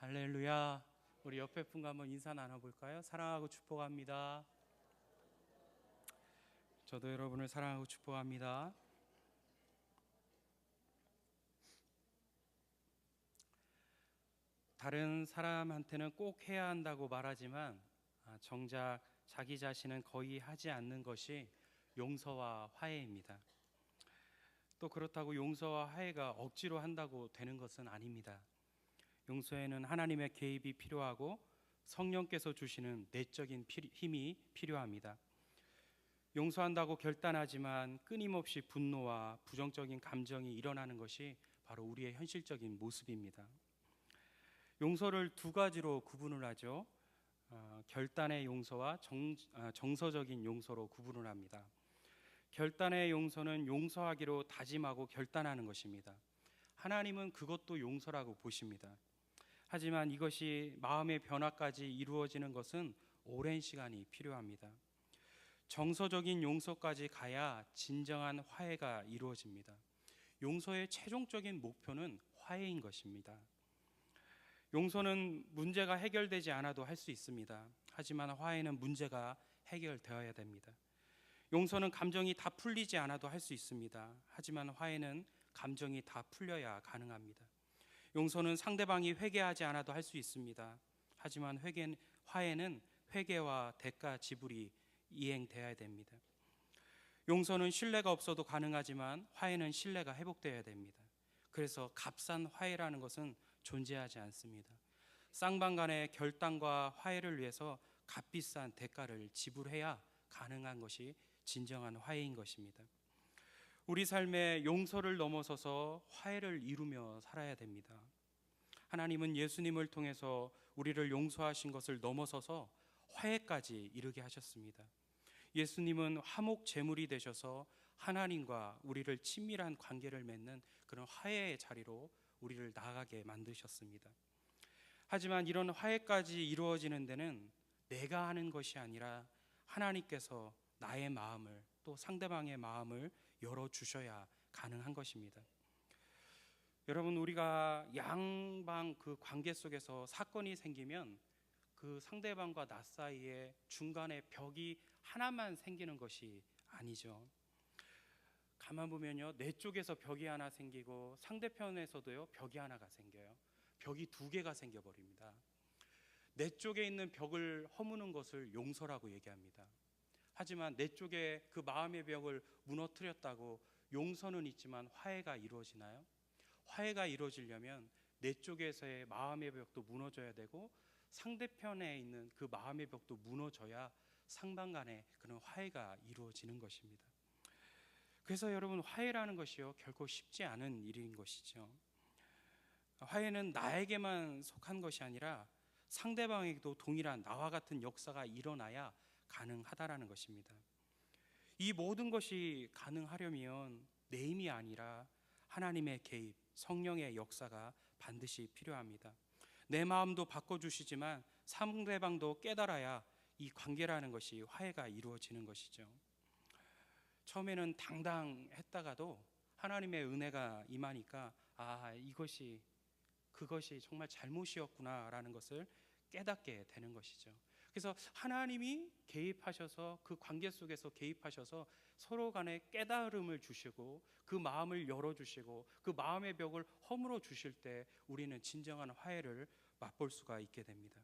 할렐루야. 우리 옆에 분과 한번 인사 나눠볼까요? 사랑하고 축복합니다. 저도 여러분을 사랑하고 축복합니다. 다른 사람한테는 꼭 해야 한다고 말하지만 정작 자기 자신은 거의 하지 않는 것이 용서와 화해입니다. 또 그렇다고 용서와 화해가 억지로 한다고 되는 것은 아닙니다. 용서에는 하나님의 개입이 필요하고 성령께서 주시는 내적인 힘이 필요합니다. 용서한다고 결단하지만 끊임없이 분노와 부정적인 감정이 일어나는 것이 바로 우리의 현실적인 모습입니다. 용서를 두 가지로 구분을 하죠. 결단의 용서와 정서적인 용서로 구분을 합니다. 결단의 용서는 용서하기로 다짐하고 결단하는 것입니다. 하나님은 그것도 용서라고 보십니다. 하지만 이것이 마음의 변화까지 이루어지는 것은 오랜 시간이 필요합니다. 정서적인 용서까지 가야 진정한 화해가 이루어집니다. 용서의 최종적인 목표는 화해인 것입니다. 용서는 문제가 해결되지 않아도 할 수 있습니다. 하지만 화해는 문제가 해결되어야 됩니다. 용서는 감정이 다 풀리지 않아도 할 수 있습니다. 하지만 화해는 감정이 다 풀려야 가능합니다. 용서는 상대방이 회개하지 않아도 할 수 있습니다. 하지만 화해는 회개와 대가 지불이 이행되어야 됩니다. 용서는 신뢰가 없어도 가능하지만 화해는 신뢰가 회복되어야 됩니다. 그래서 값싼 화해라는 것은 존재하지 않습니다. 쌍방 간의 결단과 화해를 위해서 값비싼 대가를 지불해야 가능한 것이 진정한 화해인 것입니다. 우리 삶에 용서를 넘어서서 화해를 이루며 살아야 됩니다. 하나님은 예수님을 통해서 우리를 용서하신 것을 넘어서서 화해까지 이르게 하셨습니다. 예수님은 화목 제물이 되셔서 하나님과 우리를 친밀한 관계를 맺는 그런 화해의 자리로 우리를 나아가게 만드셨습니다. 하지만 이런 화해까지 이루어지는 데는 내가 하는 것이 아니라 하나님께서 나의 마음을 또 상대방의 마음을 열어주셔야 가능한 것입니다. 여러분, 우리가 양방 그 관계 속에서 사건이 생기면 그 상대방과 나 사이에 중간에 벽이 하나만 생기는 것이 아니죠. 가만 보면요, 내 쪽에서 벽이 하나 생기고 상대편에서도요 벽이 하나가 생겨요. 벽이 두 개가 생겨버립니다. 내 쪽에 있는 벽을 허무는 것을 용서라고 얘기합니다. 하지만 내 쪽에 그 마음의 벽을 무너뜨렸다고 용서는 있지만 화해가 이루어지나요? 화해가 이루어지려면 내 쪽에서의 마음의 벽도 무너져야 되고 상대편에 있는 그 마음의 벽도 무너져야 상방 간에 그런 화해가 이루어지는 것입니다. 그래서 여러분, 화해라는 것이요 결코 쉽지 않은 일인 것이죠. 화해는 나에게만 속한 것이 아니라 상대방에게도 동일한 나와 같은 역사가 일어나야 가능하다라는 것입니다. 이 모든 것이 가능하려면 내 힘이 아니라 하나님의 개입, 성령의 역사가 반드시 필요합니다. 내 마음도 바꿔주시지만 상대방도 깨달아야 이 관계라는 것이 화해가 이루어지는 것이죠. 처음에는 당당했다가도 하나님의 은혜가 임하니까 그것이 정말 잘못이었구나라는 것을 깨닫게 되는 것이죠. 그래서 하나님이 개입하셔서 그 관계 속에서 개입하셔서 서로 간에 깨달음을 주시고 그 마음을 열어주시고 그 마음의 벽을 허물어 주실 때 우리는 진정한 화해를 맛볼 수가 있게 됩니다.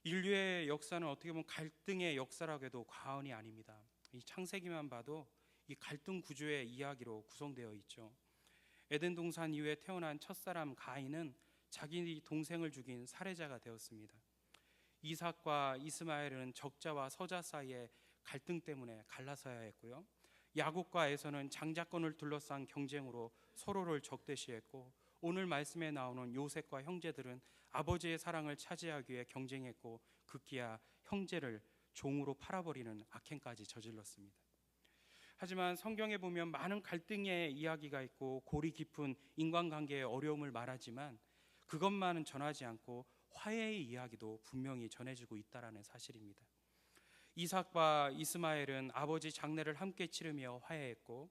인류의 역사는 어떻게 보면 갈등의 역사라고 해도 과언이 아닙니다. 이 창세기만 봐도 이 갈등 구조의 이야기로 구성되어 있죠. 에덴 동산 이후에 태어난 첫사람 가인은 자기 동생을 죽인 살해자가 되었습니다. 이삭과 이스마엘은 적자와 서자 사이의 갈등 때문에 갈라서야 했고요. 야곱과 에서는 장자권을 둘러싼 경쟁으로 서로를 적대시했고, 오늘 말씀에 나오는 요셉과 형제들은 아버지의 사랑을 차지하기 위해 경쟁했고 급기야 형제를 종으로 팔아버리는 악행까지 저질렀습니다. 하지만 성경에 보면 많은 갈등의 이야기가 있고 골이 깊은 인간관계의 어려움을 말하지만 그것만은 전하지 않고 화해의 이야기도 분명히 전해지고 있다는 사실입니다. 이삭과 이스마엘은 아버지 장례를 함께 치르며 화해했고,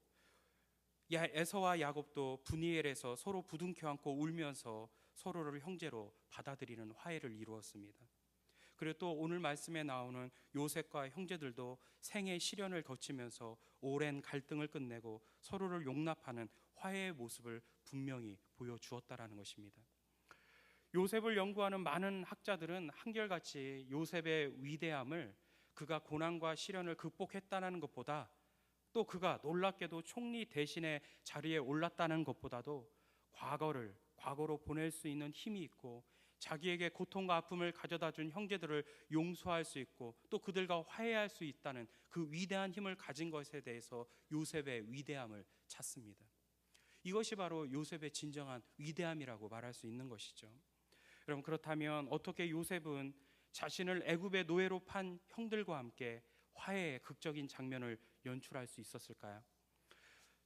에서와 야곱도 분이엘에서 서로 부둥켜 안고 울면서 서로를 형제로 받아들이는 화해를 이루었습니다. 그리고 또 오늘 말씀에 나오는 요셉과 형제들도 생의 시련을 거치면서 오랜 갈등을 끝내고 서로를 용납하는 화해의 모습을 분명히 보여주었다라는 것입니다. 요셉을 연구하는 많은 학자들은 한결같이 요셉의 위대함을 그가 고난과 시련을 극복했다는 것보다, 또 그가 놀랍게도 총리 대신의 자리에 올랐다는 것보다도 과거로 보낼 수 있는 힘이 있고, 자기에게 고통과 아픔을 가져다 준 형제들을 용서할 수 있고, 또 그들과 화해할 수 있다는 그 위대한 힘을 가진 것에 대해서 요셉의 위대함을 찾습니다. 이것이 바로 요셉의 진정한 위대함이라고 말할 수 있는 것이죠. 여러분, 그렇다면 어떻게 요셉은 자신을 애굽의 노예로 판 형들과 함께 화해의 극적인 장면을 연출할 수 있었을까요?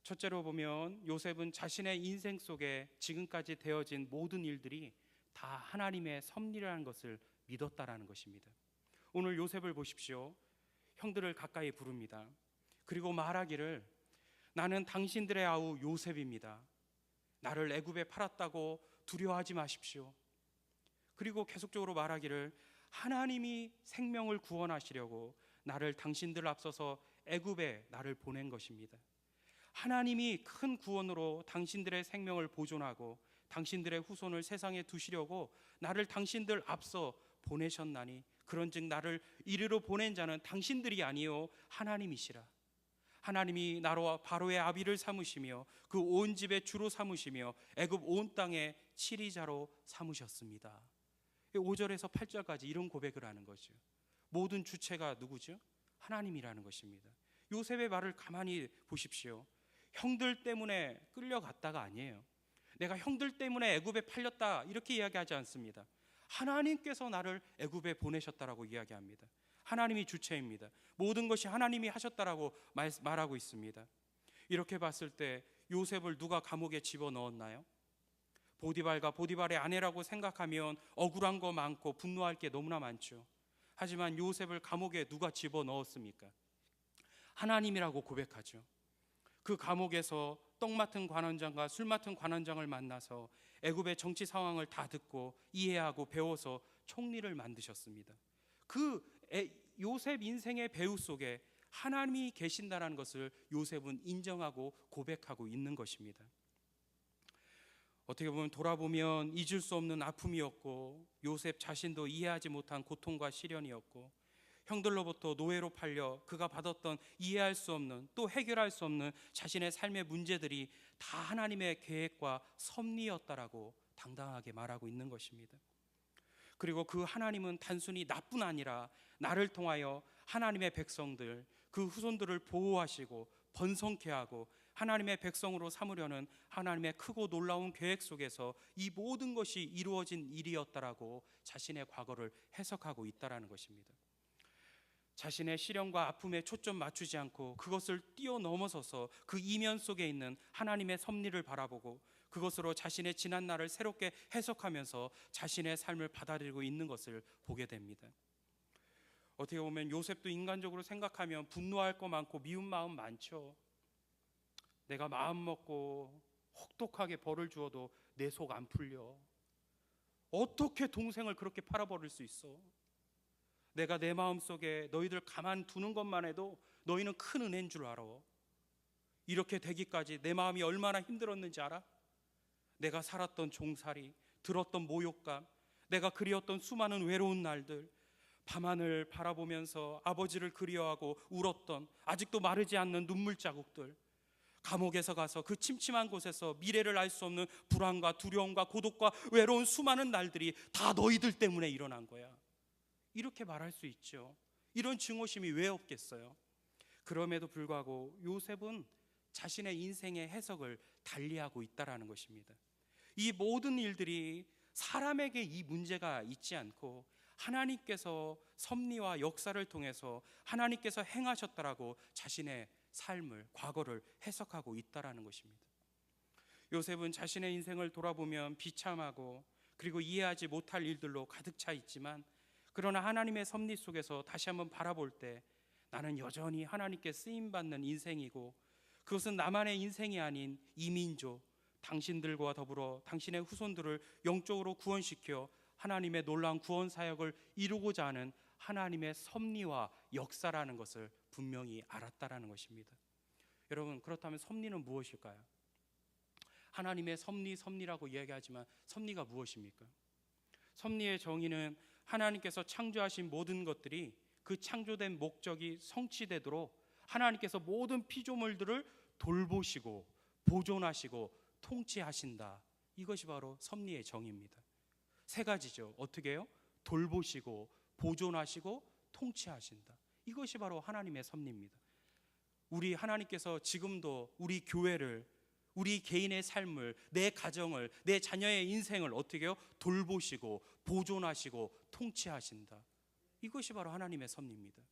첫째로 보면 요셉은 자신의 인생 속에 지금까지 되어진 모든 일들이 다 하나님의 섭리라는 것을 믿었다라는 것입니다. 오늘 요셉을 보십시오. 형들을 가까이 부릅니다. 그리고 말하기를, 나는 당신들의 아우 요셉입니다. 나를 애굽에 팔았다고 두려워하지 마십시오. 그리고 계속적으로 말하기를, 하나님이 생명을 구원하시려고 나를 당신들 앞서서 애굽에 나를 보낸 것입니다. 하나님이 큰 구원으로 당신들의 생명을 보존하고 당신들의 후손을 세상에 두시려고 나를 당신들 앞서 보내셨나니, 그런즉 나를 이리로 보낸 자는 당신들이 아니요 하나님이시라. 하나님이 나로 바로의 아비를 삼으시며 그 온 집의 주로 삼으시며 애굽 온 땅의 치리자로 삼으셨습니다. 5절에서 8절까지 이런 고백을 하는 거죠. 모든 주체가 누구죠? 하나님이라는 것입니다. 요셉의 말을 가만히 보십시오. 형들 때문에 끌려갔다가 아니에요. 내가 형들 때문에 애굽에 팔렸다 이렇게 이야기하지 않습니다. 하나님께서 나를 애굽에 보내셨다라고 이야기합니다. 하나님이 주체입니다. 모든 것이 하나님이 하셨다라고 말하고 있습니다. 이렇게 봤을 때 요셉을 누가 감옥에 집어넣었나요? 보디발과 보디발의 아내라고 생각하면 억울한 거 많고 분노할 게 너무나 많죠. 하지만 요셉을 감옥에 누가 집어넣었습니까? 하나님이라고 고백하죠. 그 감옥에서 떡 맡은 관원장과 술 맡은 관원장을 만나서 애굽의 정치 상황을 다 듣고 이해하고 배워서 총리를 만드셨습니다. 그 요셉 인생의 배후 속에 하나님이 계신다는 것을 요셉은 인정하고 고백하고 있는 것입니다. 어떻게 보면 돌아보면 잊을 수 없는 아픔이었고, 요셉 자신도 이해하지 못한 고통과 시련이었고, 형들로부터 노예로 팔려 그가 받았던 이해할 수 없는, 또 해결할 수 없는 자신의 삶의 문제들이 다 하나님의 계획과 섭리였다라고 당당하게 말하고 있는 것입니다. 그리고 그 하나님은 단순히 나뿐 아니라 나를 통하여 하나님의 백성들, 그 후손들을 보호하시고 번성케 하고 하나님의 백성으로 삼으려는 하나님의 크고 놀라운 계획 속에서 이 모든 것이 이루어진 일이었다라고 자신의 과거를 해석하고 있다라는 것입니다. 자신의 시련과 아픔에 초점 맞추지 않고 그것을 뛰어넘어서서 그 이면 속에 있는 하나님의 섭리를 바라보고 그것으로 자신의 지난 날을 새롭게 해석하면서 자신의 삶을 받아들이고 있는 것을 보게 됩니다. 어떻게 보면 요셉도 인간적으로 생각하면 분노할 거 많고 미운 마음 많죠. 내가 마음 먹고 혹독하게 벌을 주어도 내 속 안 풀려. 어떻게 동생을 그렇게 팔아버릴 수 있어? 내가 내 마음속에 너희들 가만 두는 것만 해도 너희는 큰 은혜인 줄 알아. 이렇게 되기까지 내 마음이 얼마나 힘들었는지 알아? 내가 살았던 종살이, 들었던 모욕감, 내가 그리웠던 수많은 외로운 날들, 밤하늘 바라보면서 아버지를 그리워하고 울었던 아직도 마르지 않는 눈물 자국들, 감옥에서 가서 그 침침한 곳에서 미래를 알 수 없는 불안과 두려움과 고독과 외로운 수많은 날들이 다 너희들 때문에 일어난 거야. 이렇게 말할 수 있죠. 이런 증오심이 왜 없겠어요? 그럼에도 불구하고 요셉은 자신의 인생의 해석을 달리하고 있다라는 것입니다. 이 모든 일들이 사람에게 이 문제가 있지 않고 하나님께서 섭리와 역사를 통해서 하나님께서 행하셨다라고 자신의 삶을, 과거를 해석하고 있다라는 것입니다. 요셉은 자신의 인생을 돌아보면 비참하고 그리고 이해하지 못할 일들로 가득 차 있지만, 그러나 하나님의 섭리 속에서 다시 한번 바라볼 때 나는 여전히 하나님께 쓰임받는 인생이고, 그것은 나만의 인생이 아닌 이민족, 당신들과 더불어 당신의 후손들을 영적으로 구원시켜 하나님의 놀라운 구원 사역을 이루고자 하는 하나님의 섭리와 역사라는 것을 분명히 알았다라는 것입니다. 여러분, 그렇다면 섭리는 무엇일까요? 하나님의 섭리라고 이야기하지만 섭리가 무엇입니까? 섭리의 정의는 하나님께서 창조하신 모든 것들이 그 창조된 목적이 성취되도록 하나님께서 모든 피조물들을 돌보시고 보존하시고 통치하신다. 이것이 바로 섭리의 정의입니다. 세 가지죠. 어떻게 해요? 돌보시고 보존하시고 통치하신다. 이것이 바로 하나님의 섭리입니다. 우리 하나님께서 지금도 우리 교회를, 우리 개인의 삶을, 내 가정을, 내 자녀의 인생을 어떻게 해요? 돌보시고 보존하시고 통치하신다. 이것이 바로 하나님의 섭리입니다.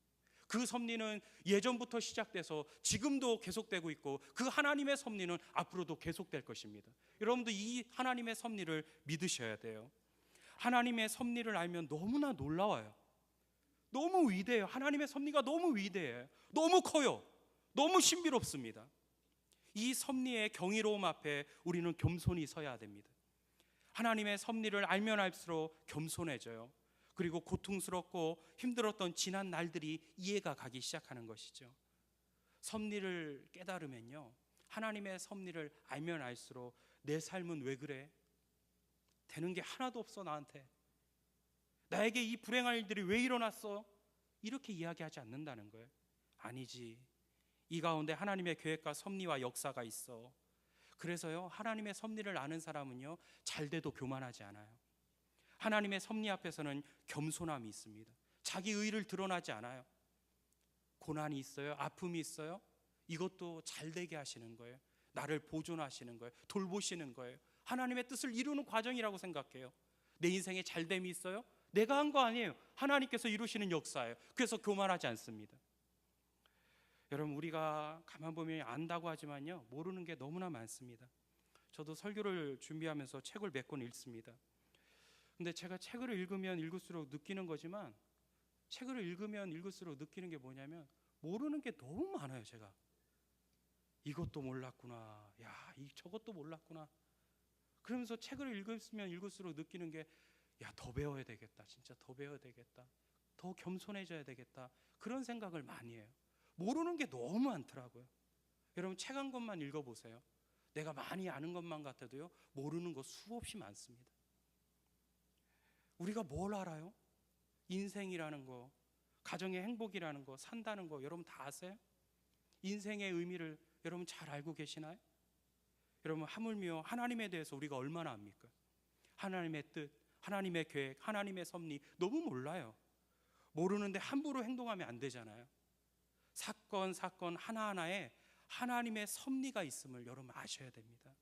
그 섭리는 예전부터 시작돼서 지금도 계속되고 있고 그 하나님의 섭리는 앞으로도 계속될 것입니다. 여러분도 이 하나님의 섭리를 믿으셔야 돼요. 하나님의 섭리를 알면 너무나 놀라워요. 너무 위대해요. 하나님의 섭리가 너무 위대해요. 너무 커요. 너무 신비롭습니다. 이 섭리의 경이로움 앞에 우리는 겸손히 서야 됩니다. 하나님의 섭리를 알면 알수록 겸손해져요. 그리고 고통스럽고 힘들었던 지난 날들이 이해가 가기 시작하는 것이죠. 섭리를 깨달으면요, 하나님의 섭리를 알면 알수록 내 삶은 왜 그래? 되는 게 하나도 없어. 나에게 이 불행한 일들이 왜 일어났어? 이렇게 이야기하지 않는다는 거예요. 아니지, 이 가운데 하나님의 계획과 섭리와 역사가 있어. 그래서요, 하나님의 섭리를 아는 사람은요, 잘 돼도 교만하지 않아요. 하나님의 섭리 앞에서는 겸손함이 있습니다. 자기 의를 드러나지 않아요. 고난이 있어요, 아픔이 있어요, 이것도 잘 되게 하시는 거예요. 나를 보존하시는 거예요. 돌보시는 거예요. 하나님의 뜻을 이루는 과정이라고 생각해요. 내 인생에 잘됨이 있어요? 내가 한 거 아니에요. 하나님께서 이루시는 역사예요. 그래서 교만하지 않습니다. 여러분, 우리가 가만 보면 안다고 하지만요, 모르는 게 너무나 많습니다. 저도 설교를 준비하면서 책을 몇 권 읽습니다. 근데 제가 책을 읽으면 읽을수록 느끼는 거지만, 책을 읽으면 읽을수록 느끼는 게 뭐냐면 모르는 게 너무 많아요. 제가 이것도 몰랐구나, 야, 저것도 몰랐구나. 그러면서 책을 읽으면 읽을수록 느끼는 게, 야, 더 배워야 되겠다. 진짜 더 배워야 되겠다. 더 겸손해져야 되겠다. 그런 생각을 많이 해요. 모르는 게 너무 많더라고요. 여러분, 책 한 권만 읽어보세요. 내가 많이 아는 것만 같아도요, 모르는 거 수없이 많습니다. 우리가 뭘 알아요? 인생이라는 거, 가정의 행복이라는 거, 산다는 거 여러분 다 아세요? 인생의 의미를 여러분 잘 알고 계시나요? 여러분, 하물며 하나님에 대해서 우리가 얼마나 압니까? 하나님의 뜻, 하나님의 계획, 하나님의 섭리 너무 몰라요. 모르는데 함부로 행동하면 안 되잖아요. 사건 하나하나에 하나님의 섭리가 있음을 여러분 아셔야 됩니다.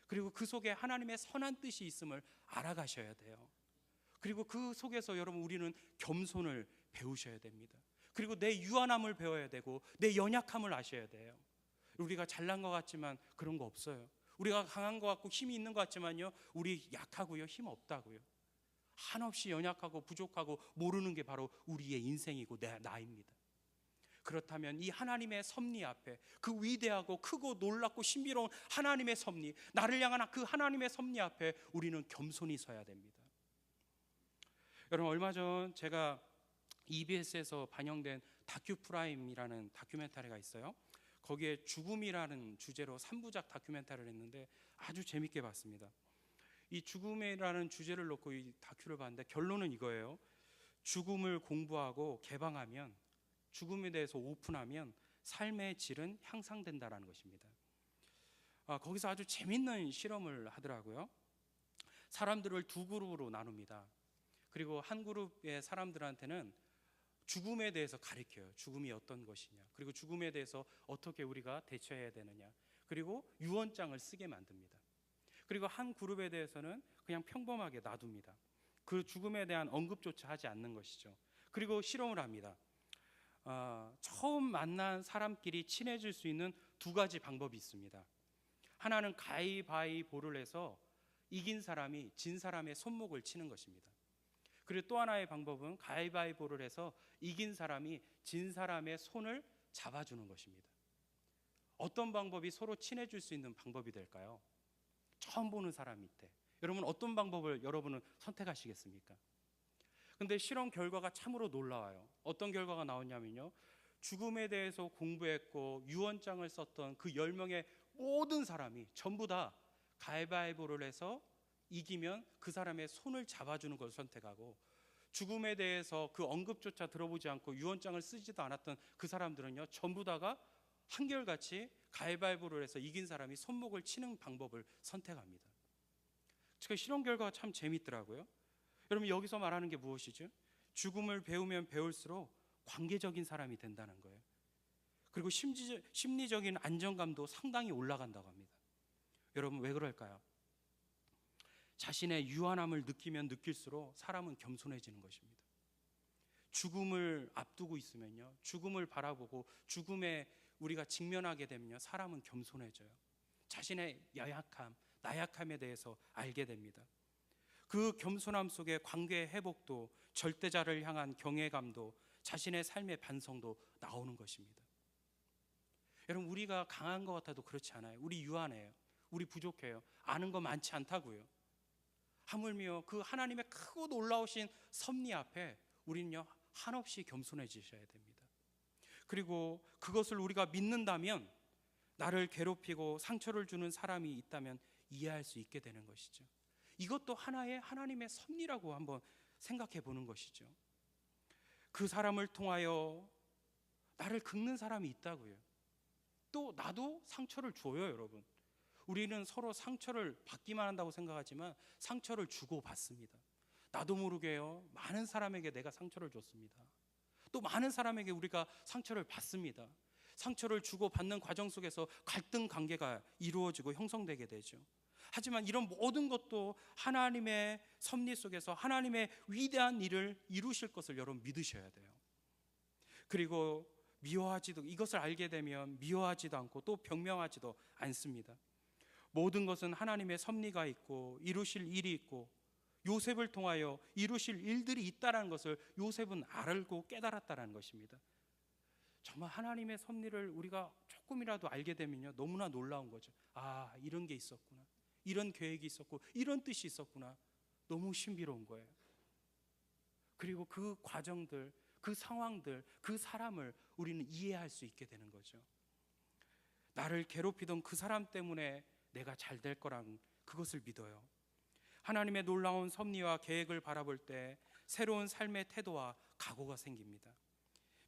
그리고 그 속에 하나님의 선한 뜻이 있음을 알아가셔야 돼요. 그리고 그 속에서 여러분, 우리는 겸손을 배우셔야 됩니다. 그리고 내 유한함을 배워야 되고 내 연약함을 아셔야 돼요. 우리가 잘난 것 같지만 그런 거 없어요. 우리가 강한 것 같고 힘이 있는 것 같지만요, 우리 약하고요, 힘 없다고요. 한없이 연약하고 부족하고 모르는 게 바로 우리의 인생이고 나입니다. 그렇다면 이 하나님의 섭리 앞에, 그 위대하고 크고 놀랍고 신비로운 하나님의 섭리, 나를 향한 그 하나님의 섭리 앞에 우리는 겸손히 서야 됩니다. 여러분, 얼마 전 제가 EBS에서 반영된 다큐프라임이라는 다큐멘터리가 있어요. 거기에 죽음이라는 주제로 3부작 다큐멘터리를 했는데 아주 재밌게 봤습니다. 이 죽음이라는 주제를 놓고 이 다큐를 봤는데 결론은 이거예요. 죽음을 공부하고 개방하면, 죽음에 대해서 오픈하면 삶의 질은 향상된다라는 것입니다. 거기서 아주 재밌는 실험을 하더라고요. 사람들을 두 그룹으로 나눕니다. 그리고 한 그룹의 사람들한테는 죽음에 대해서 가르쳐요. 죽음이 어떤 것이냐, 그리고 죽음에 대해서 어떻게 우리가 대처해야 되느냐, 그리고 유언장을 쓰게 만듭니다. 그리고 한 그룹에 대해서는 그냥 평범하게 놔둡니다. 그 죽음에 대한 언급조차 하지 않는 것이죠. 그리고 실험을 합니다. 처음 만난 사람끼리 친해질 수 있는 두 가지 방법이 있습니다. 하나는 가위바위보를 해서 이긴 사람이 진 사람의 손목을 치는 것입니다. 그리고 또 하나의 방법은 가위바위보를 해서 이긴 사람이 진 사람의 손을 잡아주는 것입니다. 어떤 방법이 서로 친해질 수 있는 방법이 될까요? 처음 보는 사람이 있대. 여러분 어떤 방법을 여러분은 선택하시겠습니까? 근데 실험 결과가 참으로 놀라워요. 어떤 결과가 나왔냐면요, 죽음에 대해서 공부했고 유언장을 썼던 그 10명의 모든 사람이 전부 다 가위바위보를 해서 이기면 그 사람의 손을 잡아주는 걸 선택하고, 죽음에 대해서 그 언급조차 들어보지 않고 유언장을 쓰지도 않았던 그 사람들은요, 전부 다가 한결같이 가위바위보를 해서 이긴 사람이 손목을 치는 방법을 선택합니다. 그 실험 결과가 참 재밌더라고요. 여러분 여기서 말하는 게 무엇이죠? 죽음을 배우면 배울수록 관계적인 사람이 된다는 거예요. 그리고 심리적인 안정감도 상당히 올라간다고 합니다. 여러분 왜 그럴까요? 자신의 유한함을 느끼면 느낄수록 사람은 겸손해지는 것입니다. 죽음을 앞두고 있으면요, 죽음을 바라보고 죽음에 우리가 직면하게 되면요, 사람은 겸손해져요. 자신의 연약함, 나약함에 대해서 알게 됩니다. 그 겸손함 속에 관계의 회복도, 절대자를 향한 경외감도, 자신의 삶의 반성도 나오는 것입니다. 여러분 우리가 강한 것 같아도 그렇지 않아요. 우리 유한해요. 우리 부족해요. 아는 거 많지 않다고요. 하물며 그 하나님의 크고 놀라우신 섭리 앞에 우리는요, 한없이 겸손해지셔야 됩니다. 그리고 그것을 우리가 믿는다면 나를 괴롭히고 상처를 주는 사람이 있다면 이해할 수 있게 되는 것이죠. 이것도 하나의 하나님의 섭리라고 한번 생각해 보는 것이죠. 그 사람을 통하여 나를 긁는 사람이 있다고요. 또 나도 상처를 줘요. 여러분 우리는 서로 상처를 받기만 한다고 생각하지만 상처를 주고 받습니다. 나도 모르게요, 많은 사람에게 내가 상처를 줬습니다. 또 많은 사람에게 우리가 상처를 받습니다. 상처를 주고 받는 과정 속에서 갈등 관계가 이루어지고 형성되게 되죠. 하지만 이런 모든 것도 하나님의 섭리 속에서 하나님의 위대한 일을 이루실 것을 여러분 믿으셔야 돼요. 그리고 이것을 알게 되면 미워하지도 않고 또 변명하지도 않습니다. 모든 것은 하나님의 섭리가 있고 이루실 일이 있고 요셉을 통하여 이루실 일들이 있다는 것을 요셉은 알고 깨달았다는 것입니다. 정말 하나님의 섭리를 우리가 조금이라도 알게 되면요, 너무나 놀라운 거죠. 아, 이런 게 있었구나, 이런 계획이 있었고 이런 뜻이 있었구나. 너무 신비로운 거예요. 그리고 그 과정들, 그 상황들, 그 사람을 우리는 이해할 수 있게 되는 거죠. 나를 괴롭히던 그 사람 때문에 내가 잘 될 거란 그것을 믿어요. 하나님의 놀라운 섭리와 계획을 바라볼 때 새로운 삶의 태도와 각오가 생깁니다.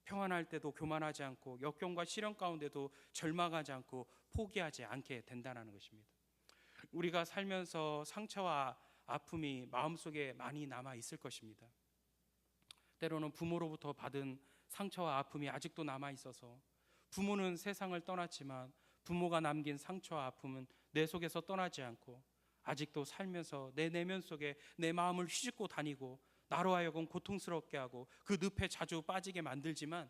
평안할 때도 교만하지 않고 역경과 시련 가운데도 절망하지 않고 포기하지 않게 된다는 것입니다. 우리가 살면서 상처와 아픔이 마음속에 많이 남아 있을 것입니다. 때로는 부모로부터 받은 상처와 아픔이 아직도 남아 있어서 부모는 세상을 떠났지만 부모가 남긴 상처와 아픔은 내 속에서 떠나지 않고 아직도 살면서 내 내면 속에 내 마음을 휘젓고 다니고 나로 하여금 고통스럽게 하고 그 늪에 자주 빠지게 만들지만,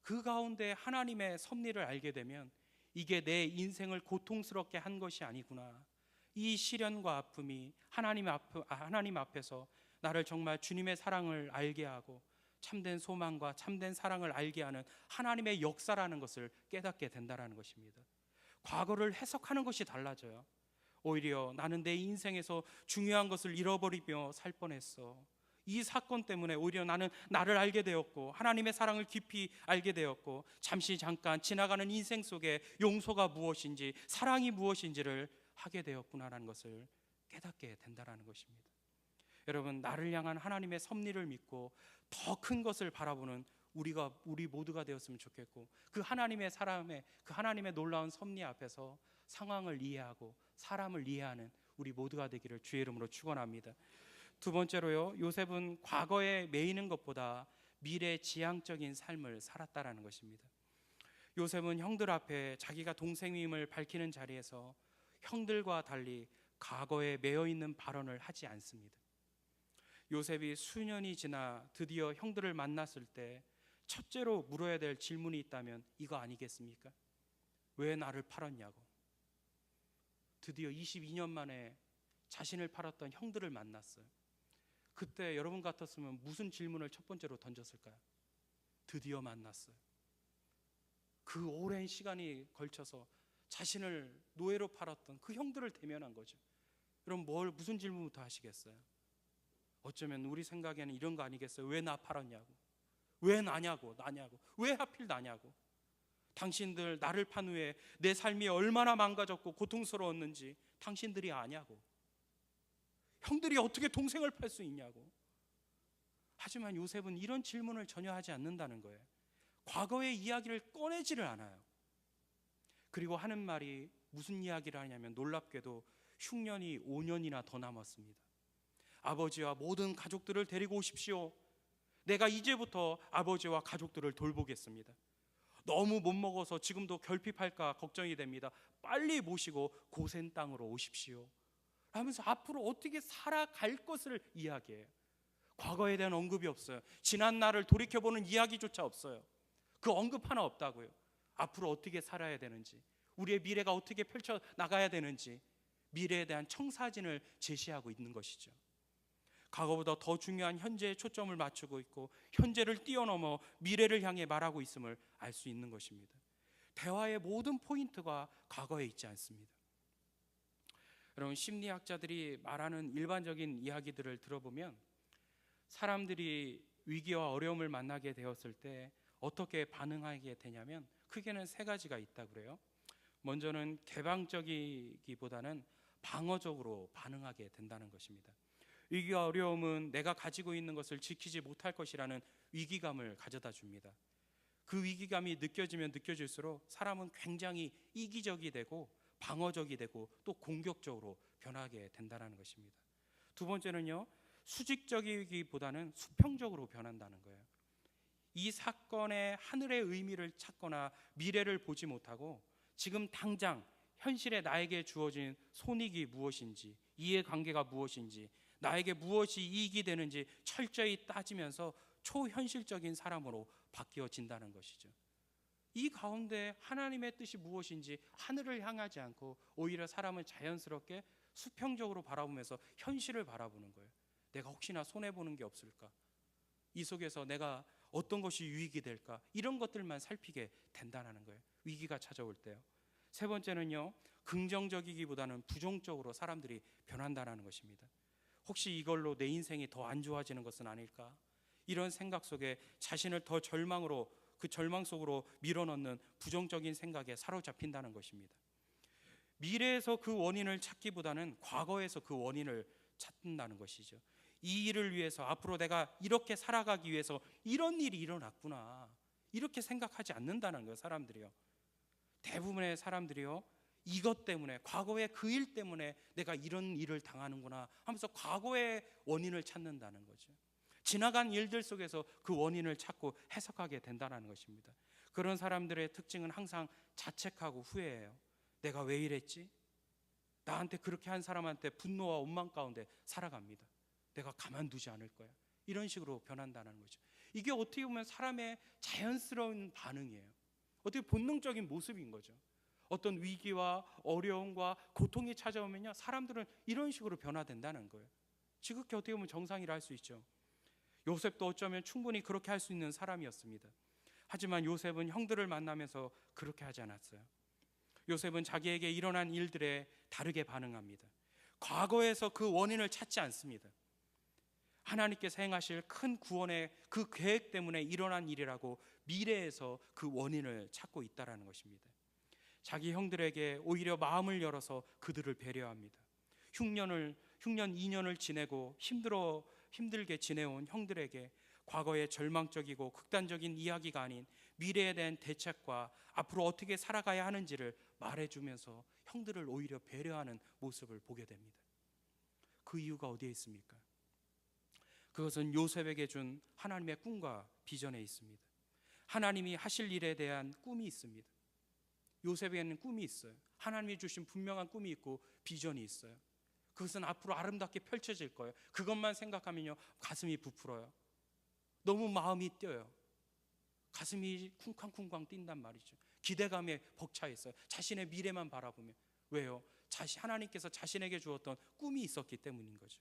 그 가운데 하나님의 섭리를 알게 되면 이게 내 인생을 고통스럽게 한 것이 아니구나. 이 시련과 아픔이 하나님 앞에서 나를 정말 주님의 사랑을 알게 하고 참된 소망과 참된 사랑을 알게 하는 하나님의 역사라는 것을 깨닫게 된다는 것입니다. 과거를 해석하는 것이 달라져요. 오히려 나는 내 인생에서 중요한 것을 잃어버리며 살 뻔했어. 이 사건 때문에 오히려 나는 나를 알게 되었고 하나님의 사랑을 깊이 알게 되었고 잠깐 지나가는 인생 속에 용서가 무엇인지 사랑이 무엇인지를 하게 되었구나라는 것을 깨닫게 된다는 것입니다. 여러분, 나를 향한 하나님의 섭리를 믿고 더 큰 것을 바라보는 우리 모두가 되었으면 좋겠고, 그 하나님의 놀라운 섭리 앞에서 상황을 이해하고 사람을 이해하는 우리 모두가 되기를 주의 이름으로 축원합니다. 두 번째로요, 요셉은 과거에 매이는 것보다 미래 지향적인 삶을 살았다라는 것입니다. 요셉은 형들 앞에 자기가 동생임을 밝히는 자리에서 형들과 달리 과거에 매여 있는 발언을 하지 않습니다. 요셉이 수년이 지나 드디어 형들을 만났을 때 첫째로 물어야 될 질문이 있다면 이거 아니겠습니까? 왜 나를 팔았냐고. 드디어 22년 만에 자신을 팔았던 형들을 만났어요. 그때 여러분 같았으면 무슨 질문을 첫 번째로 던졌을까요? 드디어 만났어요. 그 오랜 시간이 걸쳐서 자신을 노예로 팔았던 그 형들을 대면한 거죠. 그럼 무슨 질문부터 하시겠어요? 어쩌면 우리 생각에는 이런 거 아니겠어요? 왜 나 팔았냐고, 왜 나냐고, 왜 하필 나냐고. 당신들 나를 판 후에 내 삶이 얼마나 망가졌고 고통스러웠는지 당신들이 아냐고. 형들이 어떻게 동생을 팔 수 있냐고. 하지만 요셉은 이런 질문을 전혀 하지 않는다는 거예요. 과거의 이야기를 꺼내지를 않아요. 그리고 하는 말이 무슨 이야기를 하냐면, 놀랍게도 흉년이 5년이나 더 남았습니다. 아버지와 모든 가족들을 데리고 오십시오. 내가 이제부터 아버지와 가족들을 돌보겠습니다. 너무 못 먹어서 지금도 결핍할까 걱정이 됩니다. 빨리 모시고 고센 땅으로 오십시오 하면서 앞으로 어떻게 살아갈 것을 이야기해요. 과거에 대한 언급이 없어요. 지난 날을 돌이켜보는 이야기조차 없어요. 그 언급 하나 없다고요. 앞으로 어떻게 살아야 되는지, 우리의 미래가 어떻게 펼쳐나가야 되는지, 미래에 대한 청사진을 제시하고 있는 것이죠. 과거보다 더 중요한 현재에 초점을 맞추고 있고, 현재를 뛰어넘어 미래를 향해 말하고 있음을 알 수 있는 것입니다. 대화의 모든 포인트가 과거에 있지 않습니다. 여러분, 심리학자들이 말하는 일반적인 이야기들을 들어보면 사람들이 위기와 어려움을 만나게 되었을 때 어떻게 반응하게 되냐면 크게는 세 가지가 있다고 그래요. 먼저는 개방적이기보다는 방어적으로 반응하게 된다는 것입니다. 위기와 어려움은 내가 가지고 있는 것을 지키지 못할 것이라는 위기감을 가져다 줍니다. 그 위기감이 느껴지면 느껴질수록 사람은 굉장히 이기적이 되고 방어적이 되고 또 공격적으로 변하게 된다는 것입니다. 두 번째는요, 수직적이기보다는 수평적으로 변한다는 거예요. 이 사건의 하늘의 의미를 찾거나 미래를 보지 못하고 지금 당장 현실에 나에게 주어진 손익이 무엇인지, 이해관계가 무엇인지, 나에게 무엇이 이익이 되는지 철저히 따지면서 초현실적인 사람으로 바뀌어진다는 것이죠. 이 가운데 하나님의 뜻이 무엇인지 하늘을 향하지 않고 오히려 사람은 자연스럽게 수평적으로 바라보면서 현실을 바라보는 거예요. 내가 혹시나 손해보는 게 없을까? 이 속에서 내가 어떤 것이 유익이 될까? 이런 것들만 살피게 된다는 거예요. 위기가 찾아올 때요. 세 번째는요, 긍정적이기보다는 부정적으로 사람들이 변한다는 것입니다. 혹시 이걸로 내 인생이 더 안 좋아지는 것은 아닐까? 이런 생각 속에 자신을 더 그 절망 속으로 밀어넣는 부정적인 생각에 사로잡힌다는 것입니다. 미래에서 그 원인을 찾기보다는 과거에서 그 원인을 찾는다는 것이죠. 이 일을 위해서 앞으로 내가 이렇게 살아가기 위해서 이런 일이 일어났구나, 이렇게 생각하지 않는다는 거예요. 사람들이요, 대부분의 사람들이요, 이것 때문에, 과거의 그 일 때문에 내가 이런 일을 당하는구나 하면서 과거의 원인을 찾는다는 거죠. 지나간 일들 속에서 그 원인을 찾고 해석하게 된다는 것입니다. 그런 사람들의 특징은 항상 자책하고 후회해요. 내가 왜 이랬지? 나한테 그렇게 한 사람한테 분노와 원망 가운데 살아갑니다. 내가 가만두지 않을 거야. 이런 식으로 변한다는 거죠. 이게 어떻게 보면 사람의 자연스러운 반응이에요. 어떻게 본능적인 모습인 거죠. 어떤 위기와 어려움과 고통이 찾아오면요, 사람들은 이런 식으로 변화된다는 거예요. 지극히 어떻게 보면 정상이라 할 수 있죠. 요셉도 어쩌면 충분히 그렇게 할 수 있는 사람이었습니다. 하지만 요셉은 형들을 만나면서 그렇게 하지 않았어요. 요셉은 자기에게 일어난 일들에 다르게 반응합니다. 과거에서 그 원인을 찾지 않습니다. 하나님께서 행하실 큰 구원의 그 계획 때문에 일어난 일이라고 미래에서 그 원인을 찾고 있다는 것입니다. 자기 형들에게 오히려 마음을 열어서 그들을 배려합니다. 흉년 2년을 지내고 힘들게 지내온 형들에게 과거의 절망적이고 극단적인 이야기가 아닌 미래에 대한 대책과 앞으로 어떻게 살아가야 하는지를 말해주면서 형들을 오히려 배려하는 모습을 보게 됩니다. 그 이유가 어디에 있습니까? 그것은 요셉에게 준 하나님의 꿈과 비전에 있습니다. 하나님이 하실 일에 대한 꿈이 있습니다. 요셉에게는 꿈이 있어요. 하나님이 주신 분명한 꿈이 있고 비전이 있어요. 그것은 앞으로 아름답게 펼쳐질 거예요. 그것만 생각하면요, 가슴이 부풀어요. 너무 마음이 뛰어요. 가슴이 쿵쾅쿵쾅 뛴단 말이죠. 기대감에 벅차 있어요. 자신의 미래만 바라보면. 왜요? 하나님께서 자신에게 주었던 꿈이 있었기 때문인 거죠.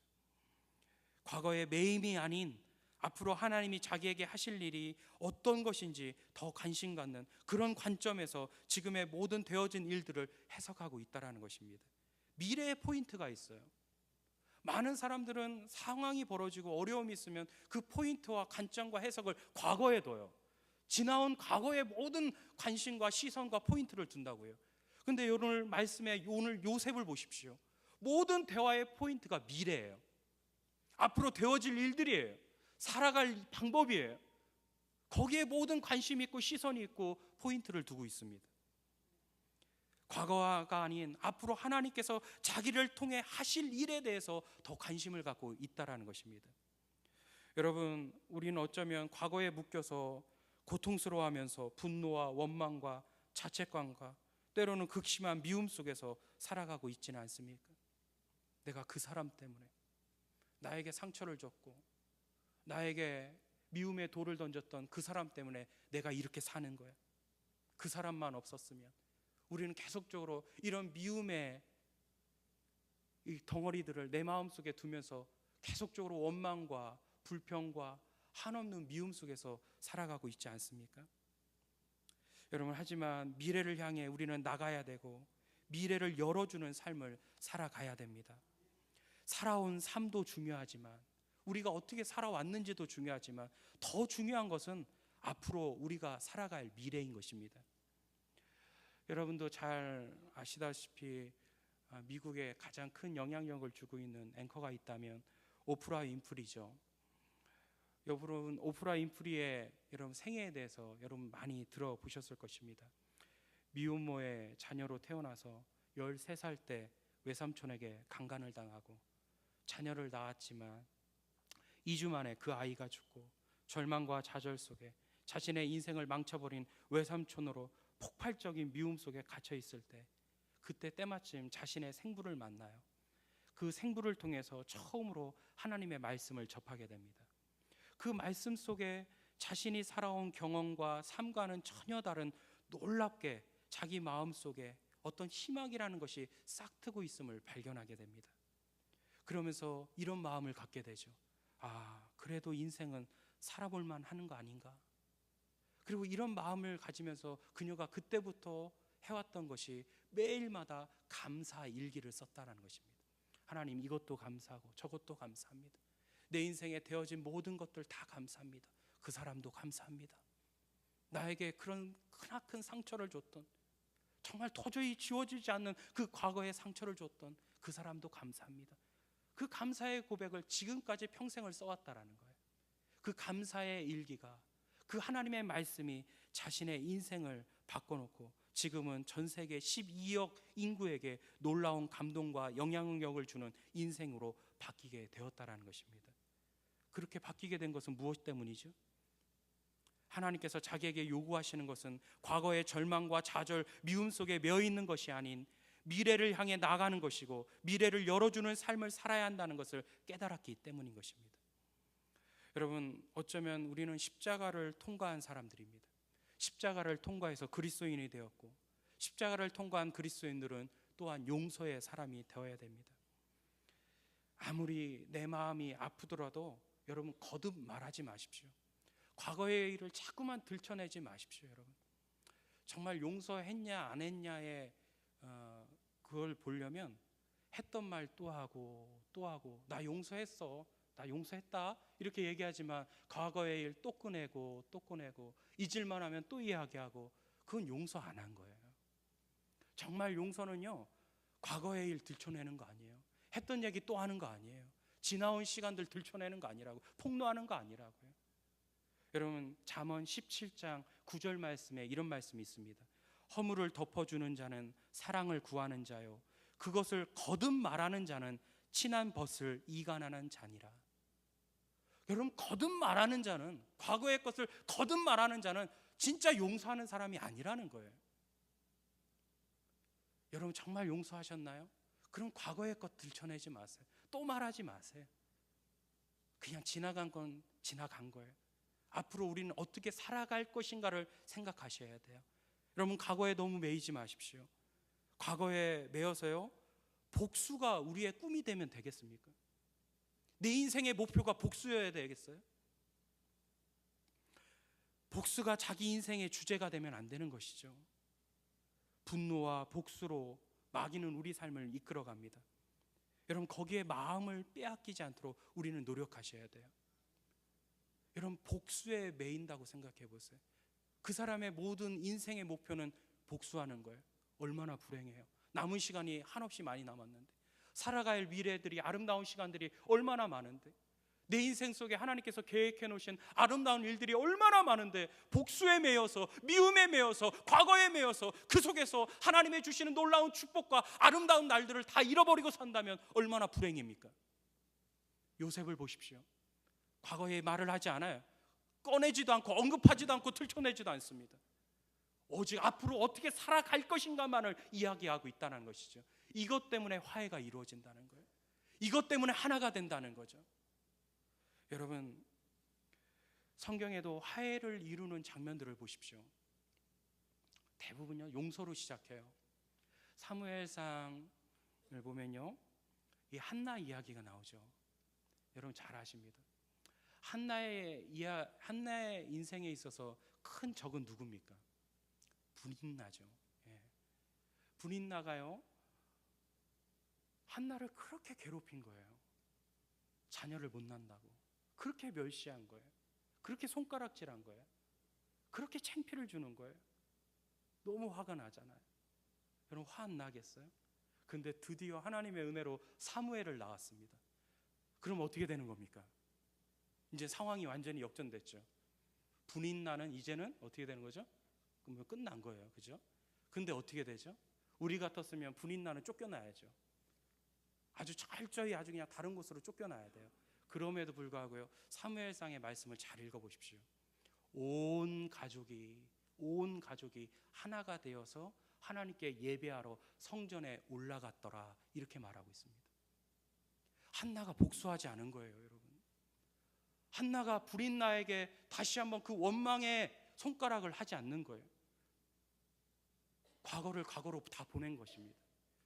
과거의 매임이 아닌 앞으로 하나님이 자기에게 하실 일이 어떤 것인지 더 관심 갖는 그런 관점에서 지금의 모든 되어진 일들을 해석하고 있다는 것입니다. 미래의 포인트가 있어요. 많은 사람들은 상황이 벌어지고 어려움이 있으면 그 포인트와 관점과 해석을 과거에 둬요. 지나온 과거의 모든 관심과 시선과 포인트를 둔다고요. 근데 오늘 말씀에 오늘 요셉을 보십시오. 모든 대화의 포인트가 미래예요. 앞으로 되어질 일들이에요. 살아갈 방법이에요. 거기에 모든 관심이 있고 시선이 있고 포인트를 두고 있습니다. 과거가 아닌 앞으로 하나님께서 자기를 통해 하실 일에 대해서 더 관심을 갖고 있다는 것입니다. 여러분, 우리는 어쩌면 과거에 묶여서 고통스러워하면서 분노와 원망과 자책감과 때로는 극심한 미움 속에서 살아가고 있지는 않습니까? 내가 그 사람 때문에 나에게 상처를 줬고 나에게 미움의 돌을 던졌던 그 사람 때문에 내가 이렇게 사는 거야. 그 사람만 없었으면. 우리는 계속적으로 이런 미움의 이 덩어리들을 내 마음속에 두면서 계속적으로 원망과 불평과 한없는 미움 속에서 살아가고 있지 않습니까? 여러분, 하지만 미래를 향해 우리는 나가야 되고 미래를 열어주는 삶을 살아가야 됩니다. 살아온 삶도 중요하지만 우리가 어떻게 살아왔는지도 중요하지만 더 중요한 것은 앞으로 우리가 살아갈 미래인 것입니다. 여러분도 잘 아시다시피 미국에 가장 큰 영향력을 주고 있는 앵커가 있다면 오프라 윈프리죠. 여러분, 오프라 윈프리의 여러분 생애에 대해서 여러분 많이 들어보셨을 것입니다. 미혼모의 자녀로 태어나서 13살 때 외삼촌에게 강간을 당하고 자녀를 낳았지만 2주 만에 그 아이가 죽고 절망과 좌절 속에 자신의 인생을 망쳐버린 외삼촌으로 폭발적인 미움 속에 갇혀 있을 때 그때 때마침 자신의 생부를 만나요. 그 생부를 통해서 처음으로 하나님의 말씀을 접하게 됩니다. 그 말씀 속에 자신이 살아온 경험과 삶과는 전혀 다른 놀랍게 자기 마음 속에 어떤 희망이라는 것이 싹트고 있음을 발견하게 됩니다. 그러면서 이런 마음을 갖게 되죠. 아, 그래도 인생은 살아볼 만하는 거 아닌가? 그리고 이런 마음을 가지면서 그녀가 그때부터 해왔던 것이 매일마다 감사 일기를 썼다는 것입니다. 하나님, 이것도 감사하고 저것도 감사합니다. 내 인생에 되어진 모든 것들 다 감사합니다. 그 사람도 감사합니다. 나에게 그런 크나큰 상처를 줬던, 정말 도저히 지워지지 않는 그 과거의 상처를 줬던 그 사람도 감사합니다. 그 감사의 고백을 지금까지 평생을 써왔다라는 거예요. 그 감사의 일기가, 그 하나님의 말씀이 자신의 인생을 바꿔놓고 지금은 전 세계 12억 인구에게 놀라운 감동과 영향력을 주는 인생으로 바뀌게 되었다라는 것입니다. 그렇게 바뀌게 된 것은 무엇 때문이죠? 하나님께서 자기에게 요구하시는 것은 과거의 절망과 좌절, 미움 속에 매여 있는 것이 아닌 미래를 향해 나아가는 것이고 미래를 열어주는 삶을 살아야 한다는 것을 깨달았기 때문인 것입니다. 여러분, 어쩌면 우리는 십자가를 통과한 사람들입니다. 십자가를 통과해서 그리스도인이 되었고 십자가를 통과한 그리스도인들은 또한 용서의 사람이 되어야 됩니다. 아무리 내 마음이 아프더라도 여러분 거듭 말하지 마십시오. 과거의 일을 자꾸만 들춰내지 마십시오. 여러분, 정말 용서했냐 안 했냐에 그걸 보려면 했던 말 또 하고 또 하고, 나 용서했어, 나 용서했다 이렇게 얘기하지만 과거의 일 또 꺼내고 또 꺼내고 잊을만 하면 또 이야기하고, 그건 용서 안 한 거예요. 정말 용서는요, 과거의 일 들춰내는 거 아니에요. 했던 얘기 또 하는 거 아니에요. 지나온 시간들 들춰내는 거 아니라고, 폭로하는 거 아니라고요. 여러분, 잠언 17장 9절 말씀에 이런 말씀이 있습니다. 허물을 덮어주는 자는 사랑을 구하는 자요, 그것을 거듭 말하는 자는 친한 벗을 이간하는 자니라. 여러분, 거듭 말하는 자는, 과거의 것을 거듭 말하는 자는 진짜 용서하는 사람이 아니라는 거예요. 여러분, 정말 용서하셨나요? 그럼 과거의 것 들춰내지 마세요. 또 말하지 마세요. 그냥 지나간 건 지나간 거예요. 앞으로 우리는 어떻게 살아갈 것인가를 생각하셔야 돼요. 여러분, 과거에 너무 매이지 마십시오. 과거에 매여서요, 복수가 우리의 꿈이 되면 되겠습니까? 내 인생의 목표가 복수여야 되겠어요? 복수가 자기 인생의 주제가 되면 안 되는 것이죠. 분노와 복수로 마귀는 우리 삶을 이끌어갑니다. 여러분, 거기에 마음을 빼앗기지 않도록 우리는 노력하셔야 돼요. 여러분, 복수에 매인다고 생각해 보세요. 그 사람의 모든 인생의 목표는 복수하는 거예요. 얼마나 불행해요. 남은 시간이 한없이 많이 남았는데, 살아갈 미래들이, 아름다운 시간들이 얼마나 많은데, 내 인생 속에 하나님께서 계획해 놓으신 아름다운 일들이 얼마나 많은데 복수에 매여서, 미움에 매여서, 과거에 매여서 그 속에서 하나님의 주시는 놀라운 축복과 아름다운 날들을 다 잃어버리고 산다면 얼마나 불행입니까? 요셉을 보십시오. 과거에 말을 하지 않아요. 꺼내지도 않고 언급하지도 않고 들춰내지도 않습니다. 오직 앞으로 어떻게 살아갈 것인가만을 이야기하고 있다는 것이죠. 이것 때문에 화해가 이루어진다는 거예요. 이것 때문에 하나가 된다는 거죠. 여러분, 성경에도 화해를 이루는 장면들을 보십시오. 대부분요 용서로 시작해요. 사무엘상을 보면요, 이 한나 이야기가 나오죠. 여러분 잘 아십니다. 한나의 인생에 있어서 큰 적은 누굽니까? 분인나죠. 예. 분인나가요 한나를 그렇게 괴롭힌 거예요. 자녀를 못 낳는다고 그렇게 멸시한 거예요. 그렇게 손가락질한 거예요. 그렇게 창피를 주는 거예요. 너무 화가 나잖아요. 여러분, 화 안 나겠어요? 근데 드디어 하나님의 은혜로 사무엘을 낳았습니다. 그럼 어떻게 되는 겁니까? 이제 상황이 완전히 역전됐죠. 분인나는 이제는 어떻게 되는 거죠? 그러면 끝난 거예요. 그죠? 근데 어떻게 되죠? 우리 같았으면 분인나는 쫓겨나야죠. 아주 철저히 아주 그냥 다른 곳으로 쫓겨나야 돼요. 그럼에도 불구하고요, 사무엘상의 말씀을 잘 읽어보십시오. 온 가족이 하나가 되어서 하나님께 예배하러 성전에 올라갔더라, 이렇게 말하고 있습니다. 한나가 복수하지 않은 거예요, 여러분. 한나가 불인나에게 다시 한번 그 원망의 손가락을 하지 않는 거예요. 과거를 과거로 다 보낸 것입니다.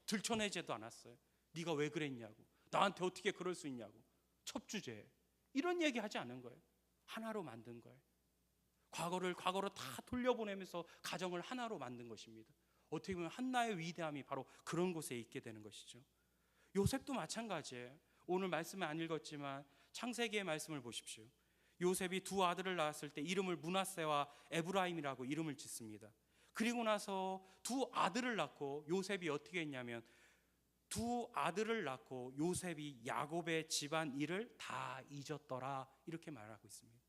들춰내지도 않았어요. 네가 왜 그랬냐고, 나한테 어떻게 그럴 수 있냐고, 첩주제, 이런 얘기 하지 않은 거예요. 하나로 만든 거예요. 과거를 과거로 다 돌려보내면서 가정을 하나로 만든 것입니다. 어떻게 보면 한나의 위대함이 바로 그런 곳에 있게 되는 것이죠. 요셉도 마찬가지예요. 오늘 말씀을 안 읽었지만 창세기의 말씀을 보십시오. 요셉이 두 아들을 낳았을 때 이름을 므낫세와 에브라임이라고 이름을 짓습니다. 그리고 나서 두 아들을 낳고 요셉이 어떻게 했냐면, 두 아들을 낳고 요셉이 야곱의 집안 일을 다 잊었더라, 이렇게 말하고 있습니다.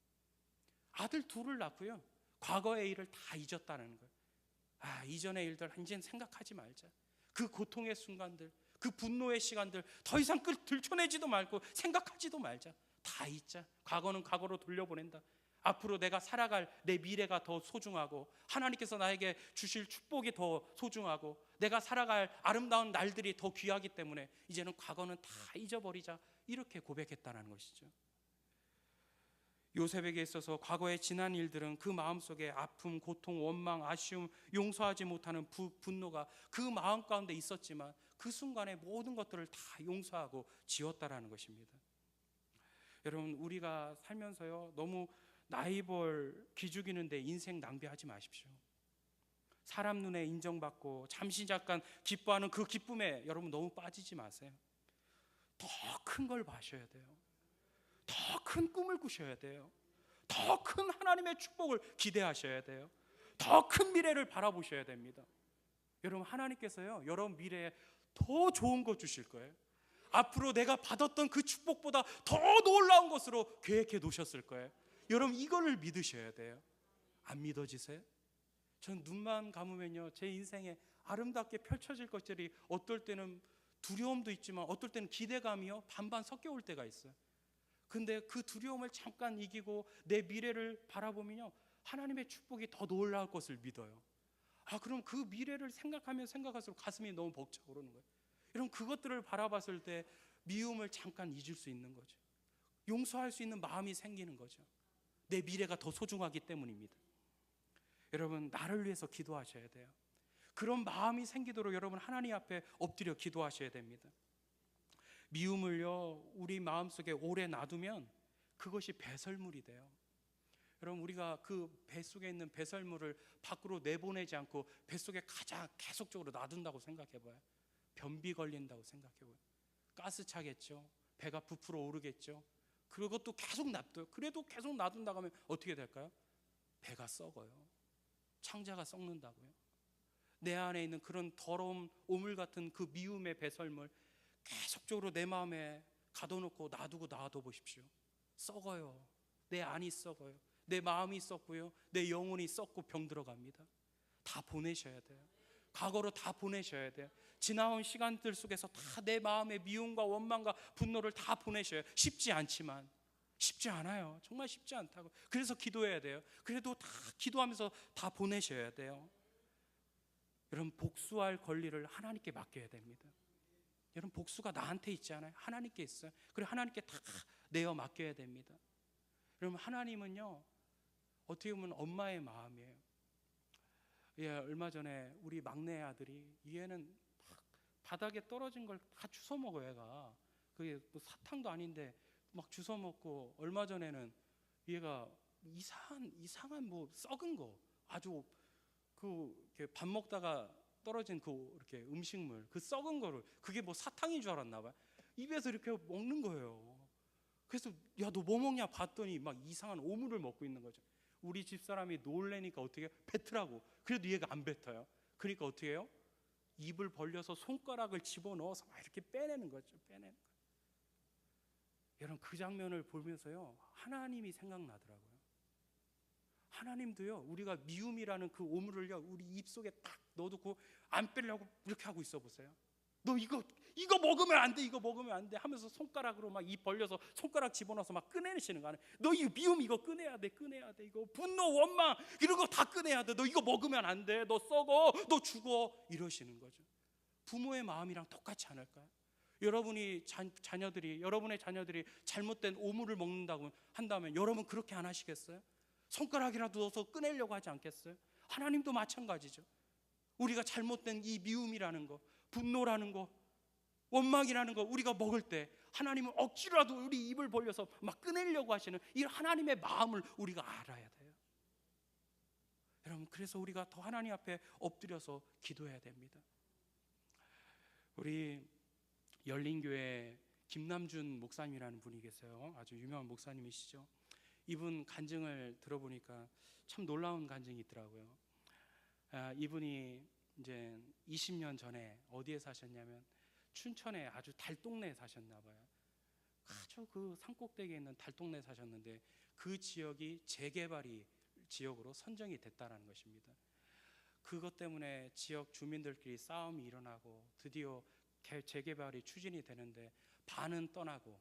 아들 둘을 낳고요, 과거의 일을 다 잊었다는 거예요. 이전의 일들 이제는 생각하지 말자. 그 고통의 순간들, 그 분노의 시간들 더 이상 들춰내지도 말고 생각하지도 말자. 다 잊자. 과거는 과거로 돌려보낸다. 앞으로 내가 살아갈 내 미래가 더 소중하고, 하나님께서 나에게 주실 축복이 더 소중하고, 내가 살아갈 아름다운 날들이 더 귀하기 때문에 이제는 과거는 다 잊어버리자, 이렇게 고백했다는 것이죠. 요셉에게 있어서 과거의 지난 일들은 그 마음속에 아픔, 고통, 원망, 아쉬움, 용서하지 못하는 분노가 그 마음 가운데 있었지만 그 순간에 모든 것들을 다 용서하고 지웠다라는 것입니다. 여러분, 우리가 살면서요 너무 나이벌 기죽이는데 인생 낭비하지 마십시오. 사람 눈에 인정받고 잠시 잠깐 기뻐하는 그 기쁨에 여러분 너무 빠지지 마세요. 더 큰 걸 봐셔야 돼요. 더 큰 꿈을 꾸셔야 돼요. 더 큰 하나님의 축복을 기대하셔야 돼요. 더 큰 미래를 바라보셔야 됩니다. 여러분, 하나님께서요 여러분 미래에 더 좋은 거 주실 거예요. 앞으로 내가 받았던 그 축복보다 더 놀라운 것으로 계획해 놓으셨을 거예요. 여러분, 이거를 믿으셔야 돼요. 안 믿어지세요? 전 눈만 감으면요 제 인생에 아름답게 펼쳐질 것들이 어떨 때는 두려움도 있지만 어떨 때는 기대감이요 반반 섞여 올 때가 있어요. 근데 그 두려움을 잠깐 이기고 내 미래를 바라보면요 하나님의 축복이 더 놀라울 것을 믿어요. 그럼 그 미래를 생각하면 생각할수록 가슴이 너무 벅차오르는 거예요. 여러분, 그것들을 바라봤을 때 미움을 잠깐 잊을 수 있는 거죠. 용서할 수 있는 마음이 생기는 거죠. 내 미래가 더 소중하기 때문입니다. 여러분, 나를 위해서 기도하셔야 돼요. 그런 마음이 생기도록 여러분 하나님 앞에 엎드려 기도하셔야 됩니다. 미움을요 우리 마음속에 오래 놔두면 그것이 배설물이 돼요. 여러분, 우리가 그 뱃속에 있는 배설물을 밖으로 내보내지 않고 뱃속에 가장 계속적으로 놔둔다고 생각해봐요. 변비 걸린다고 생각해봐요. 가스 차겠죠. 배가 부풀어 오르겠죠. 그것도 계속 놔둬요. 그래도 계속 놔둔다고 하면 어떻게 될까요? 배가 썩어요. 창자가 썩는다고요. 내 안에 있는 그런 더러운 오물 같은 그 미움의 배설물 계속적으로 내 마음에 가둬놓고 놔둬 보십시오. 썩어요. 내 안이 썩어요. 내 마음이 썩고요, 내 영혼이 썩고 병들어갑니다. 다 보내셔야 돼요. 과거로 다 보내셔야 돼요. 지나온 시간들 속에서 다 내 마음의 미움과 원망과 분노를 다 보내셔야. 쉽지 않지만, 쉽지 않아요. 정말 쉽지 않다고. 그래서 기도해야 돼요. 그래도 다 기도하면서 다 보내셔야 돼요. 여러분, 복수할 권리를 하나님께 맡겨야 됩니다. 여러분, 복수가 나한테 있지 않아요. 하나님께 있어요. 그리고 하나님께 다 내어 맡겨야 됩니다. 여러분, 하나님은요, 어떻게 보면 엄마의 마음이에요. 예, 얼마 전에 우리 막내 아들이, 얘는 막 바닥에 떨어진 걸 다 주워 먹어요. 얘가 그게 뭐 사탕도 아닌데 막 주워 먹고, 얼마 전에는 얘가 이상한 뭐 썩은 거, 아주 밥 먹다가 떨어진 그 이렇게 음식물, 그 썩은 거를, 그게 뭐 사탕인 줄 알았나 봐요. 입에서 이렇게 먹는 거예요. 그래서 야, 너 뭐 먹냐 봤더니 막 이상한 오물을 먹고 있는 거죠. 우리 집사람이 놀래니까 어떻게 해요? 뱉으라고. 그래도 얘가 안 뱉어요. 그러니까 어떻게 해요? 입을 벌려서 손가락을 집어넣어서 막 이렇게 빼내는 거죠. 빼내는 거. 여러분, 그 장면을 보면서요, 하나님이 생각나더라고요. 하나님도요, 우리가 미움이라는 그 오물을요, 우리 입속에 딱 넣어두고 안 빼려고 이렇게 하고 있어 보세요. 너 이거 먹으면 안 돼, 이거 먹으면 안 돼 하면서 손가락으로 막 입 벌려서 손가락 집어넣어서 막 꺼내시는 거 아니에요. 너 이 미움 이거 꺼내야 돼, 이거 분노, 원망 이런 거 다 꺼내야 돼. 너 이거 먹으면 안 돼, 너 썩어, 너 죽어, 이러시는 거죠. 부모의 마음이랑 똑같지 않을까요? 여러분의 자녀들이 잘못된 오물을 먹는다고 한다면 여러분 그렇게 안 하시겠어요? 손가락이라도 넣어서 꺼내려고 하지 않겠어요? 하나님도 마찬가지죠. 우리가 잘못된 이 미움이라는 거, 분노라는 거, 원망이라는 거 우리가 먹을 때 하나님은 억지로라도 우리 입을 벌려서 막 꺼내려고 하시는 이 하나님의 마음을 우리가 알아야 돼요. 여러분, 그래서 우리가 더 하나님 앞에 엎드려서 기도해야 됩니다. 우리 열린교회 김남준 목사님이라는 분이 계세요. 아주 유명한 목사님이시죠. 이분 간증을 들어보니까 참 놀라운 간증이 있더라고요. 이분이 이제 20년 전에 어디에 사셨냐면 춘천에 아주 달동네에 사셨나 봐요. 아주 그 산꼭대기에 있는 달동네에 사셨는데 그 지역이 재개발이 지역으로 선정이 됐다는 것입니다. 그것 때문에 지역 주민들끼리 싸움이 일어나고 드디어 재개발이 추진이 되는데 반은 떠나고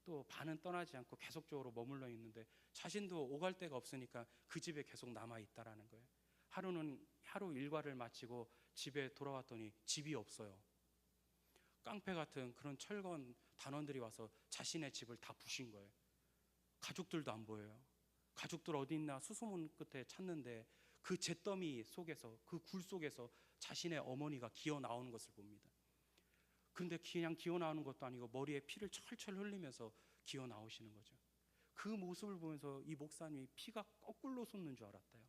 또 반은 떠나지 않고 계속적으로 머물러 있는데 자신도 오갈 데가 없으니까 그 집에 계속 남아 있다라는 거예요. 하루 일과를 마치고 집에 돌아왔더니 집이 없어요. 깡패 같은 그런 철건 단원들이 와서 자신의 집을 다 부신 거예요. 가족들도 안 보여요. 가족들 어디 있나 수소문 끝에 찾는데 그 잿더미 속에서, 그 굴 속에서 자신의 어머니가 기어 나오는 것을 봅니다. 근데 그냥 기어 나오는 것도 아니고 머리에 피를 철철 흘리면서 기어 나오시는 거죠. 그 모습을 보면서 이 목사님이 피가 거꾸로 솟는 줄 알았대요.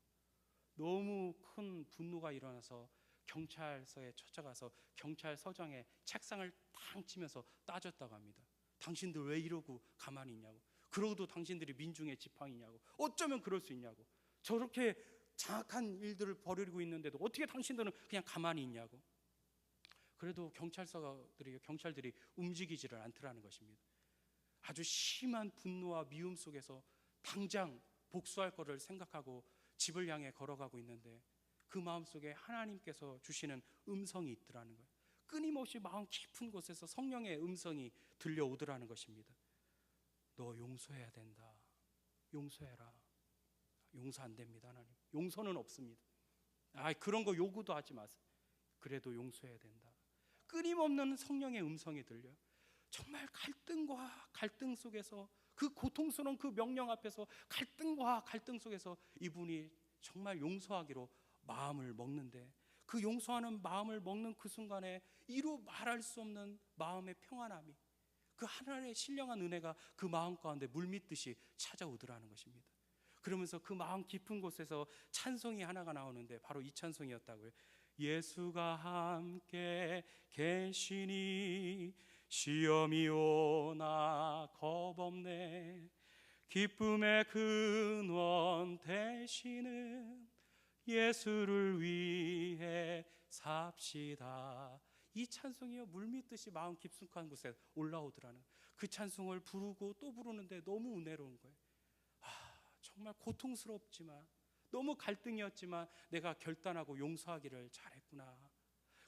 너무 큰 분노가 일어나서 경찰서에 찾아가서 경찰서장의 책상을 탕 치면서 따졌다고 합니다. 당신들 왜 이러고 가만히 있냐고. 그러고도 당신들이 민중의 지팡이냐고. 어쩌면 그럴 수 있냐고. 저렇게 장악한 일들을 벌이고 있는데도 어떻게 당신들은 그냥 가만히 있냐고. 그래도 경찰들이 움직이지를 않더라는 것입니다. 아주 심한 분노와 미움 속에서 당장 복수할 거를 생각하고 집을 향해 걸어가고 있는데 그 마음속에 하나님께서 주시는 음성이 있더라는 거예요. 끊임없이 마음 깊은 곳에서 성령의 음성이 들려오더라는 것입니다. 너 용서해야 된다. 용서해라. 용서 안 됩니다. 하나님. 용서는 없습니다. 그런 거 요구도 하지 마세요. 그래도 용서해야 된다. 끊임없는 성령의 음성이 들려요. 정말 갈등과 갈등 속에서, 그 고통스러운 그 명령 앞에서 갈등과 갈등 속에서 이분이 정말 용서하기로 마음을 먹는데, 그 용서하는 마음을 먹는 그 순간에 이루 말할 수 없는 마음의 평안함이, 그 하나님의 신령한 은혜가 그 마음 가운데 물밀듯이 찾아오더라는 것입니다. 그러면서 그 마음 깊은 곳에서 찬송이 하나가 나오는데 바로 이 찬송이었다고요. 예수가 함께 계시니 시험이 오나 겁없네. 기쁨의 근원 되시는 예수를 위해 삽시다. 이 찬송이요, 물밀듯이 마음 깊숙한 곳에 올라오더라는 그 찬송을 부르고 또 부르는데 너무 은혜로운 거예요. 정말 고통스럽지만, 너무 갈등이었지만 내가 결단하고 용서하기를 잘했구나.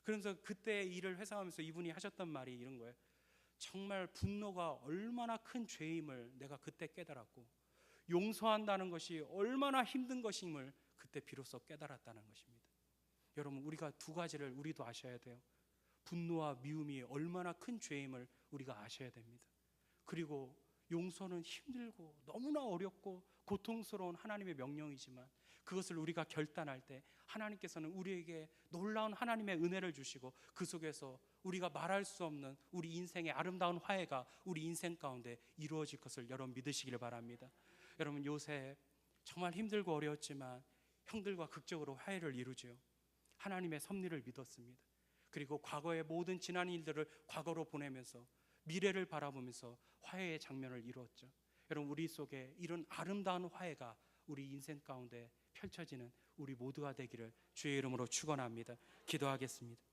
그러면서 그때 일을 회상하면서 이분이 하셨던 말이 이런 거예요. 정말 분노가 얼마나 큰 죄임을 내가 그때 깨달았고, 용서한다는 것이 얼마나 힘든 것임을 그때 비로소 깨달았다는 것입니다. 여러분, 우리가 두 가지를 우리도 아셔야 돼요. 분노와 미움이 얼마나 큰 죄임을 우리가 아셔야 됩니다. 그리고 용서는 힘들고 너무나 어렵고 고통스러운 하나님의 명령이지만, 그것을 우리가 결단할 때 하나님께서는 우리에게 놀라운 하나님의 은혜를 주시고, 그 속에서 우리가 말할 수 없는 우리 인생의 아름다운 화해가 우리 인생 가운데 이루어질 것을 여러분 믿으시길 바랍니다. 여러분, 요새 정말 힘들고 어려웠지만 형들과 극적으로 화해를 이루지요. 하나님의 섭리를 믿었습니다. 그리고 과거의 모든 지난 일들을 과거로 보내면서 미래를 바라보면서 화해의 장면을 이루었죠. 여러분, 우리 속에 이런 아름다운 화해가 우리 인생 가운데 펼쳐지는 우리 모두가 되기를 주의 이름으로 축원합니다. 기도하겠습니다.